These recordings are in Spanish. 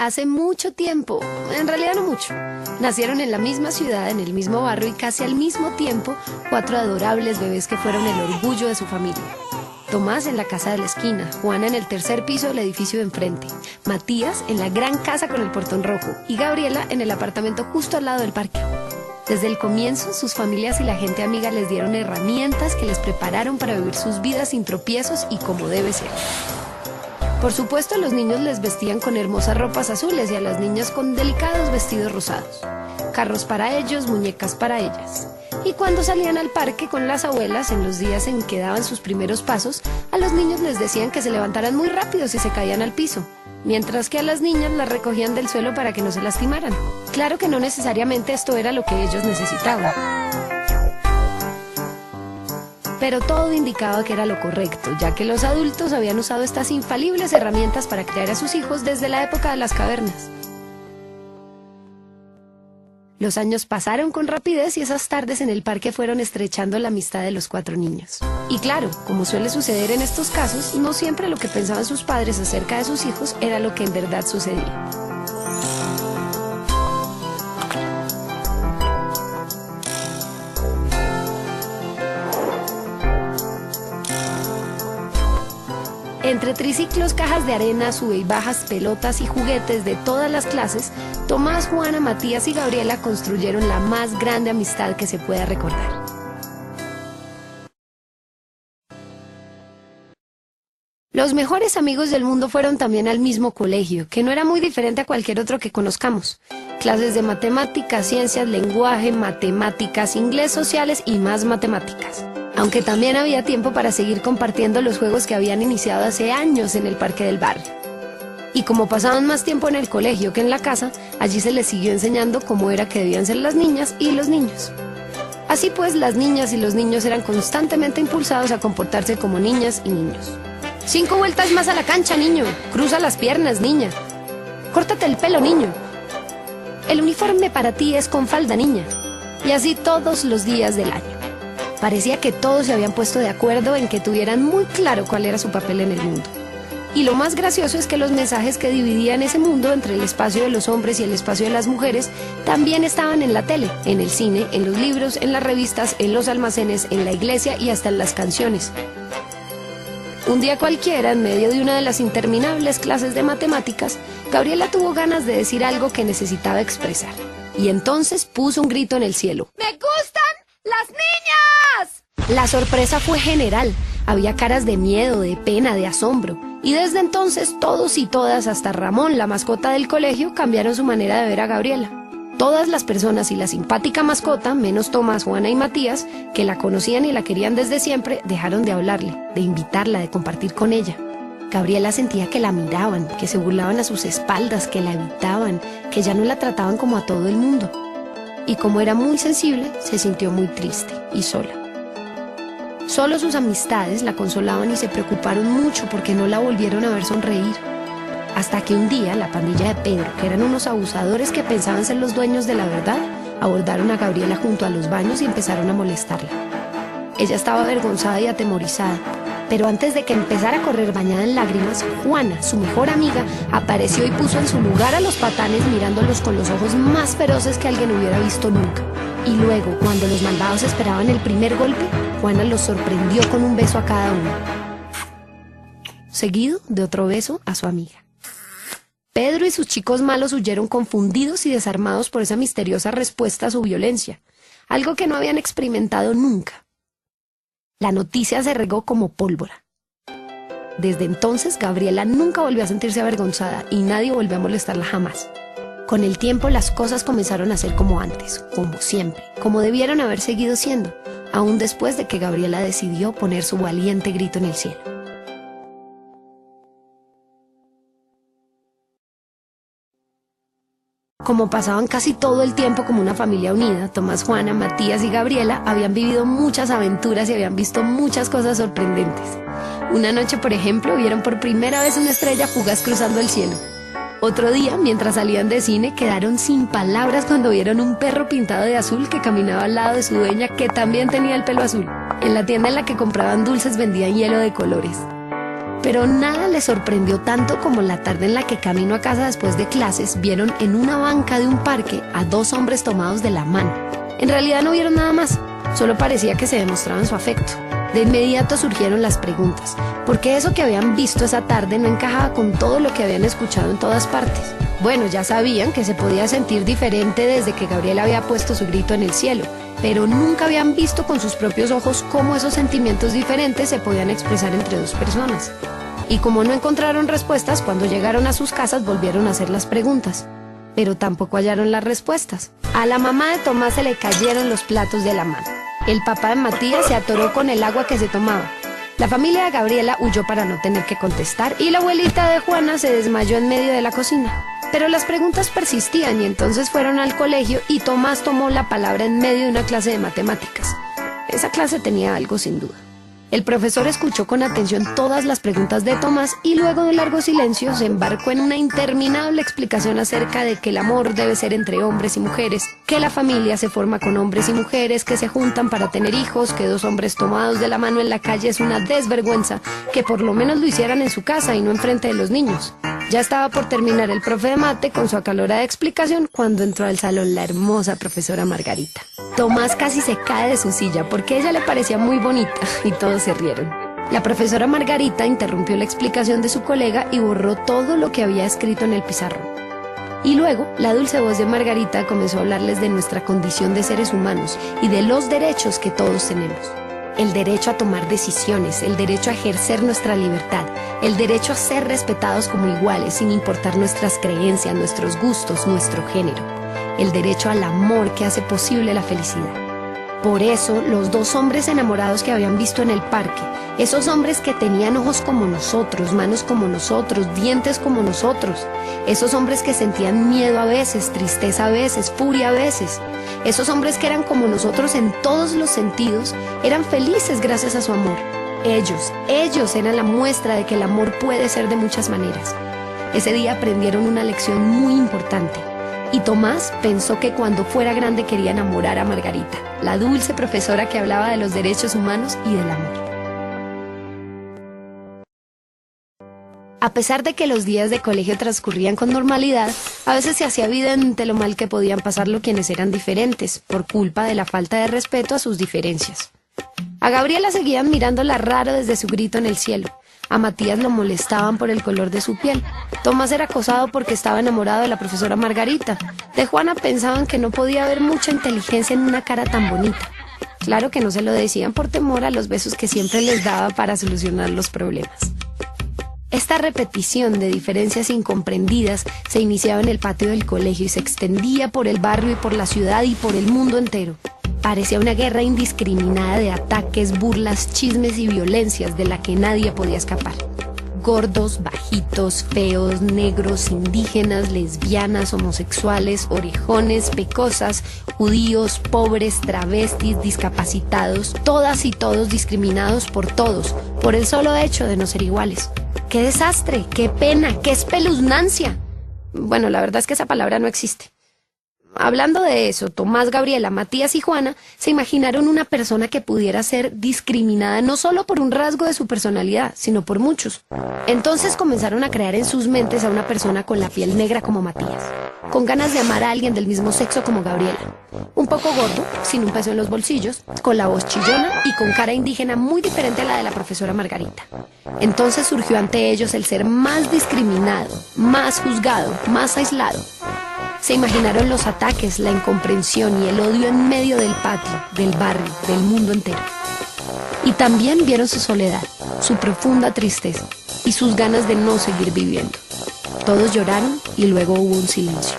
Hace mucho tiempo, en realidad no mucho, nacieron en la misma ciudad, en el mismo barrio y casi al mismo tiempo 4 adorables bebés que fueron el orgullo de su familia. Tomás en la casa de la esquina, Juana en el tercer piso del edificio de enfrente, Matías en la gran casa con el portón rojo y Gabriela en el apartamento justo al lado del parque. Desde el comienzo, sus familias y la gente amiga les dieron herramientas que les prepararon para vivir sus vidas sin tropiezos y como debe ser. Por supuesto, a los niños les vestían con hermosas ropas azules y a las niñas con delicados vestidos rosados. Carros para ellos, muñecas para ellas. Y cuando salían al parque con las abuelas, en los días en que daban sus primeros pasos, a los niños les decían que se levantaran muy rápido si se caían al piso, mientras que a las niñas las recogían del suelo para que no se lastimaran. Claro que no necesariamente esto era lo que ellos necesitaban, pero todo indicaba que era lo correcto, ya que los adultos habían usado estas infalibles herramientas para criar a sus hijos desde la época de las cavernas. Los años pasaron con rapidez y esas tardes en el parque fueron estrechando la amistad de los 4 niños. Y claro, como suele suceder en estos casos, no siempre lo que pensaban sus padres acerca de sus hijos era lo que en verdad sucedía. Entre triciclos, cajas de arena, sube y bajas, pelotas y juguetes de todas las clases, Tomás, Juana, Matías y Gabriela construyeron la más grande amistad que se pueda recordar. Los mejores amigos del mundo fueron también al mismo colegio, que no era muy diferente a cualquier otro que conozcamos. Clases de matemáticas, ciencias, lenguaje, matemáticas, inglés, sociales y más matemáticas. Aunque también había tiempo para seguir compartiendo los juegos que habían iniciado hace años en el parque del barrio. Y como pasaban más tiempo en el colegio que en la casa, allí se les siguió enseñando cómo era que debían ser las niñas y los niños. Así pues, las niñas y los niños eran constantemente impulsados a comportarse como niñas y niños. 5 vueltas más a la cancha, niño. Cruza las piernas, niña. Córtate el pelo, niño. El uniforme para ti es con falda, niña. Y así todos los días del año. Parecía que todos se habían puesto de acuerdo en que tuvieran muy claro cuál era su papel en el mundo. Y lo más gracioso es que los mensajes que dividían ese mundo entre el espacio de los hombres y el espacio de las mujeres también estaban en la tele, en el cine, en los libros, en las revistas, en los almacenes, en la iglesia y hasta en las canciones. Un día cualquiera, en medio de una de las interminables clases de matemáticas, Gabriela tuvo ganas de decir algo que necesitaba expresar. Y entonces puso un grito en el cielo. ¡Me gustan las niñas! La sorpresa fue general. Había caras de miedo, de pena, de asombro. Y desde entonces todos y todas, hasta Ramón, la mascota del colegio, cambiaron su manera de ver a Gabriela. Todas las personas y la simpática mascota, menos Tomás, Juana y Matías, que la conocían y la querían desde siempre, dejaron de hablarle, de invitarla, de compartir con ella. Gabriela sentía que la miraban, que se burlaban a sus espaldas, que la evitaban, que ya no la trataban como a todo el mundo. Y como era muy sensible, se sintió muy triste y sola. Solo sus amistades la consolaban y se preocuparon mucho porque no la volvieron a ver sonreír. Hasta que un día la pandilla de Pedro, que eran unos abusadores que pensaban ser los dueños de la verdad, abordaron a Gabriela junto a los baños y empezaron a molestarla. Ella estaba avergonzada y atemorizada, pero antes de que empezara a correr bañada en lágrimas, Juana, su mejor amiga, apareció y puso en su lugar a los patanes mirándolos con los ojos más feroces que alguien hubiera visto nunca. Y luego, cuando los malvados esperaban el primer golpe, Juana los sorprendió con un beso a cada uno, seguido de otro beso a su amiga. Pedro y sus chicos malos huyeron confundidos y desarmados por esa misteriosa respuesta a su violencia, algo que no habían experimentado nunca. La noticia se regó como pólvora. Desde entonces, Gabriela nunca volvió a sentirse avergonzada y nadie volvió a molestarla jamás. Con el tiempo, las cosas comenzaron a ser como antes, como siempre, como debieron haber seguido siendo, aún después de que Gabriela decidió poner su valiente grito en el cielo. Como pasaban casi todo el tiempo como una familia unida, Tomás, Juana, Matías y Gabriela habían vivido muchas aventuras y habían visto muchas cosas sorprendentes. Una noche, por ejemplo, vieron por primera vez una estrella fugaz cruzando el cielo. Otro día, mientras salían de cine, quedaron sin palabras cuando vieron un perro pintado de azul que caminaba al lado de su dueña, que también tenía el pelo azul. En la tienda en la que compraban dulces vendían hielo de colores. Pero nada les sorprendió tanto como la tarde en la que camino a casa después de clases vieron en una banca de un parque a dos hombres tomados de la mano. En realidad no vieron nada más, solo parecía que se demostraban su afecto. De inmediato surgieron las preguntas, porque eso que habían visto esa tarde no encajaba con todo lo que habían escuchado en todas partes. Bueno, ya sabían que se podía sentir diferente desde que Gabriela había puesto su grito en el cielo, pero nunca habían visto con sus propios ojos cómo esos sentimientos diferentes se podían expresar entre dos personas. Y como no encontraron respuestas, cuando llegaron a sus casas volvieron a hacer las preguntas, pero tampoco hallaron las respuestas. A la mamá de Tomás se le cayeron los platos de la mano. El papá de Matías se atoró con el agua que se tomaba. La familia de Gabriela huyó para no tener que contestar y la abuelita de Juana se desmayó en medio de la cocina. Pero las preguntas persistían y entonces fueron al colegio y Tomás tomó la palabra en medio de una clase de matemáticas. Esa clase tenía algo sin duda. El profesor escuchó con atención todas las preguntas de Tomás y luego de un largo silencio se embarcó en una interminable explicación acerca de que el amor debe ser entre hombres y mujeres, que la familia se forma con hombres y mujeres que se juntan para tener hijos, que dos hombres tomados de la mano en la calle es una desvergüenza, que por lo menos lo hicieran en su casa y no enfrente de los niños. Ya estaba por terminar el profe de mate con su acalorada explicación cuando entró al salón la hermosa profesora Margarita. Tomás casi se cae de su silla porque ella le parecía muy bonita y todos se rieron. La profesora Margarita interrumpió la explicación de su colega y borró todo lo que había escrito en el pizarrón. Y luego, la dulce voz de Margarita comenzó a hablarles de nuestra condición de seres humanos y de los derechos que todos tenemos. El derecho a tomar decisiones, el derecho a ejercer nuestra libertad, el derecho a ser respetados como iguales sin importar nuestras creencias, nuestros gustos, nuestro género. El derecho al amor que hace posible la felicidad. Por eso, los dos hombres enamorados que habían visto en el parque, esos hombres que tenían ojos como nosotros, manos como nosotros, dientes como nosotros, esos hombres que sentían miedo a veces, tristeza a veces, furia a veces, esos hombres que eran como nosotros en todos los sentidos, eran felices gracias a su amor. Ellos eran la muestra de que el amor puede ser de muchas maneras. Ese día aprendieron una lección muy importante. Y Tomás pensó que cuando fuera grande quería enamorar a Margarita, la dulce profesora que hablaba de los derechos humanos y del amor. A pesar de que los días de colegio transcurrían con normalidad, a veces se hacía evidente lo mal que podían pasarlo quienes eran diferentes, por culpa de la falta de respeto a sus diferencias. A Gabriela seguían mirándola raro desde su grito en el cielo. A Matías lo molestaban por el color de su piel. Tomás era acosado porque estaba enamorado de la profesora Margarita. De Juana pensaban que no podía haber mucha inteligencia en una cara tan bonita. Claro que no se lo decían por temor a los besos que siempre les daba para solucionar los problemas. Esta repetición de diferencias incomprendidas se iniciaba en el patio del colegio y se extendía por el barrio y por la ciudad y por el mundo entero. Parecía una guerra indiscriminada de ataques, burlas, chismes y violencias de la que nadie podía escapar. Gordos, bajitos, feos, negros, indígenas, lesbianas, homosexuales, orejones, pecosas, judíos, pobres, travestis, discapacitados, todas y todos discriminados por todos, por el solo hecho de no ser iguales. ¡Qué desastre! ¡Qué pena! ¡Qué espeluznancia! Bueno, la verdad es que esa palabra no existe. Hablando de eso, Tomás, Gabriela, Matías y Juana se imaginaron una persona que pudiera ser discriminada no solo por un rasgo de su personalidad, sino por muchos. Entonces comenzaron a crear en sus mentes a una persona con la piel negra como Matías, con ganas de amar a alguien del mismo sexo como Gabriela, un poco gordo, sin un peso en los bolsillos, con la voz chillona y con cara indígena muy diferente a la de la profesora Margarita. Entonces surgió ante ellos el ser más discriminado, más juzgado, más aislado. Se imaginaron los ataques, la incomprensión y el odio en medio del patio, del barrio, del mundo entero. Y también vieron su soledad, su profunda tristeza y sus ganas de no seguir viviendo. Todos lloraron y luego hubo un silencio.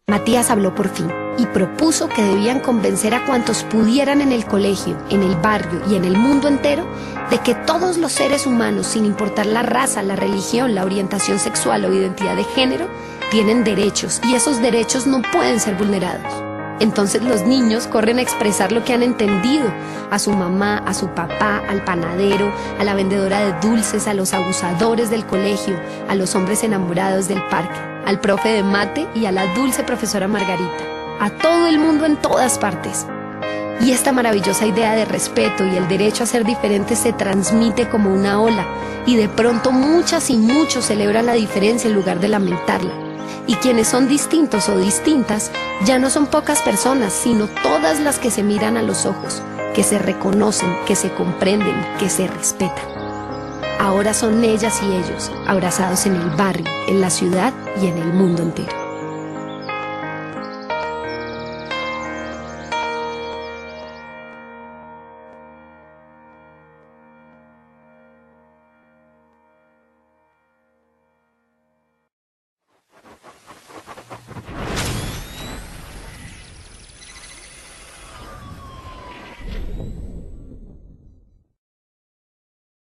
Matías habló por fin y propuso que debían convencer a cuantos pudieran en el colegio, en el barrio y en el mundo entero de que todos los seres humanos, sin importar la raza, la religión, la orientación sexual o identidad de género, tienen derechos y esos derechos no pueden ser vulnerados. Entonces los niños corren a expresar lo que han entendido a su mamá, a su papá, al panadero, a la vendedora de dulces, a los abusadores del colegio, a los hombres enamorados del parque, al profe de mate y a la dulce profesora Margarita, a todo el mundo en todas partes. Y esta maravillosa idea de respeto y el derecho a ser diferente se transmite como una ola, y de pronto muchas y muchos celebran la diferencia en lugar de lamentarla. Y quienes son distintos o distintas ya no son pocas personas, sino todas las que se miran a los ojos, que se reconocen, que se comprenden, que se respetan. Ahora son ellas y ellos, abrazados en el barrio, en la ciudad y en el mundo entero.